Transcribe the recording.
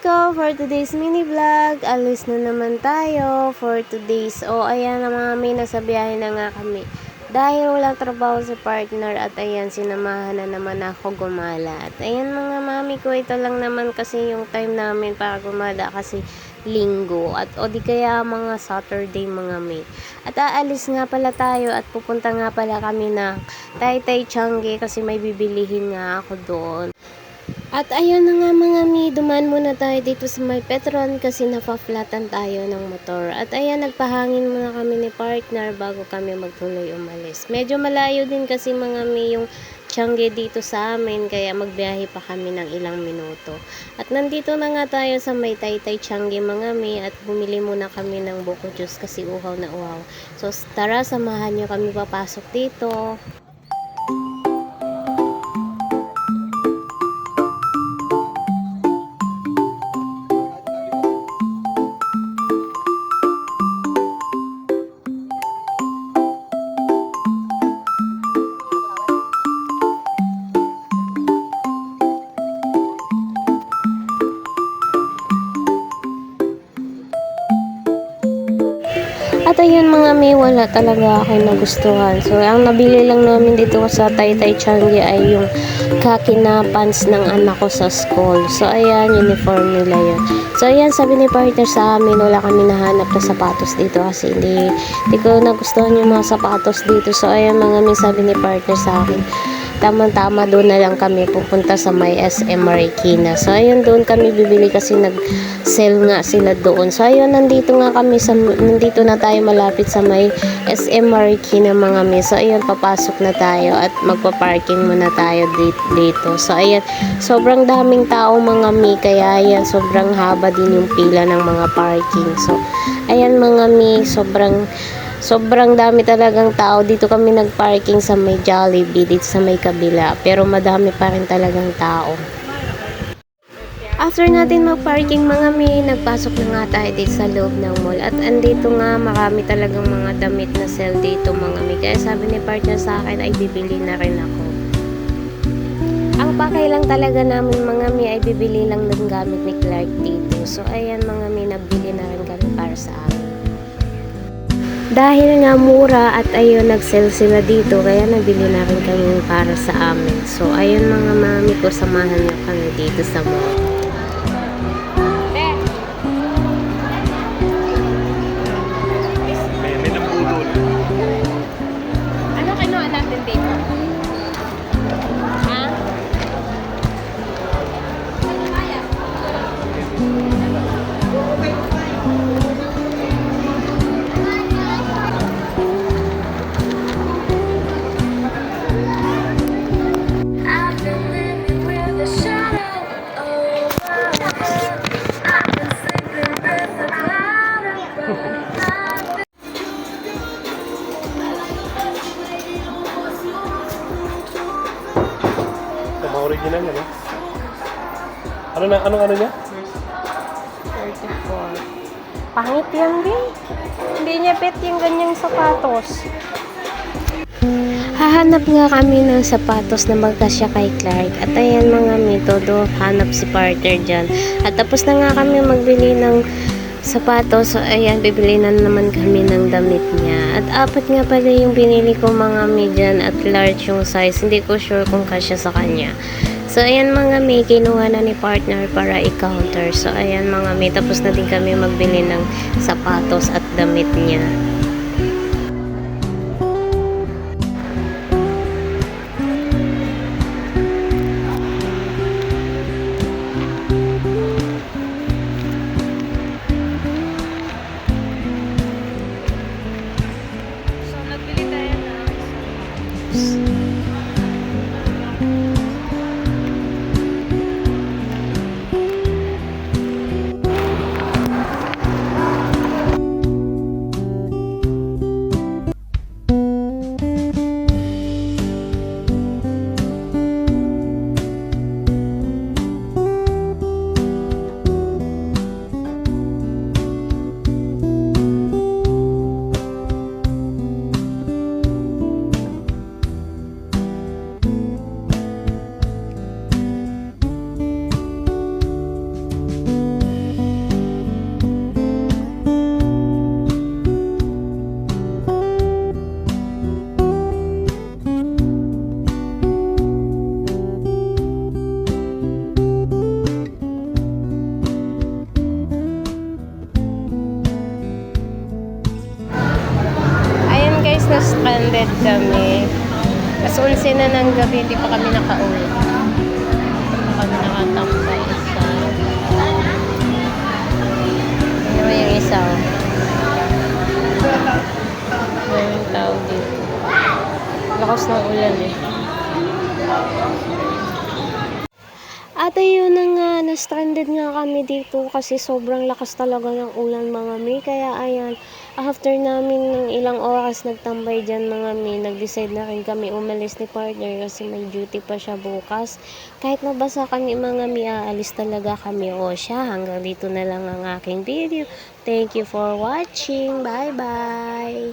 ko for today's mini vlog. Alis na naman tayo for today's. Ayan na mga may nasa biyahe na nga kami. Dahil walang trabaho sa partner at ayan, sinamahan na naman ako gumala. At ayan mga mami ko, ito lang naman kasi yung time namin para gumala kasi linggo. At di kaya mga Saturday mga may. At aalis nga pala tayo at pupunta nga pala kami ng Taytay Changi kasi may bibilihin nga ako doon. At ayun na nga mga mi, dumaan muna tayo dito sa may Petron kasi napaflatan tayo ng motor. At ayan, nagpahangin muna kami ni partner bago kami magtuloy umalis. Medyo malayo din kasi mga mi yung Changi dito sa amin, kaya magbiyahe pa kami ng ilang minuto. At nandito na nga tayo sa may Taytay Changi mga mi at bumili muna kami ng buko juice kasi uhaw na uhaw. So tara, samahan nyo kami papasok dito. At ayun mga may, wala talaga ako nagustuhan. So ang nabili lang namin dito sa Taytay Changi ay yung khaki na pants ng anak ko sa school. So ayan, uniform nila yun. So ayan, sabi ni partner sa amin, wala kami nahanap na sapatos dito kasi hindi ko nagustuhan yung mga sapatos dito. So ayan mga may, sabi ni partner sa akin, tamang-tama doon na lang kami pupunta sa may SM Marikina. So ayun, doon kami bibili kasi nag-sell nga sila doon. So ayun, nandito na tayo malapit sa may SM Marikina mga mi. So ayun, papasok na tayo at magpa-parking muna tayo dito. So ayan, sobrang daming tao mga mi, kaya ayan, sobrang haba din yung pila ng mga parking. So ayan mga mi, sobrang dami talagang tao. Dito kami nagparking sa may Jollibee, dito sa may kabila. Pero madami pa rin talagang tao. After natin magparking mga mi, nagpasok na nga tayo dito sa loob ng mall. At andito nga, marami talagang mga damit na sale dito mga mi. Kaya sabi ni partner sa akin ay bibili na rin ako. Ang pakay lang talaga namin mga mi ay bibili lang ng gamit ni Clark dito. So ayan mga mi, nagbili na rin kami para sa amin. Dahil nga mura at ayun, nag-sell sila dito, kaya nabili na rin kami para sa amin. So ayun mga mami ko, samahan niyo kami dito sa mall. May nabudol. Ano kinuha natin dito? Ha? Original yan, Anong ano niya? 34. Pangit yan din. Hindi niya pet yung ganyang sapatos. Hahanap nga kami ng sapatos na magkasya kay Clark. At ayan mga mi, todo hanap si partner dyan. At tapos na nga kami magbili ng sapatos. So ayan, bibili na naman kami ng damit niya. At apat nga pala yung binili ko mga mi dyan at large yung size. Hindi ko sure kung kasya sa kanya. So ayan mga mi, kinuha na ni partner para i-counter. So ayan mga mi, tapos na din kami magbili ng sapatos at damit niya. nagbayad kami. Kasi 11 na ng gabi, hindi pa kami nakauwi. Hindi pa kami nakatambay sa... Ano ba yung isa? Ano yung tao dito? Lakas ng ulan eh. At ayun na nga, na-stranded nga kami dito kasi sobrang lakas talaga ng ulan mga mi. Kaya ayan, after namin ng ilang oras nagtambay dyan mga mi, nag-decide na rin kami umalis ni partner kasi may duty pa siya bukas. Kahit nabasa kami mga mi, aalis talaga kami. O siya, hanggang dito na lang ang aking video. Thank you for watching. Bye-bye!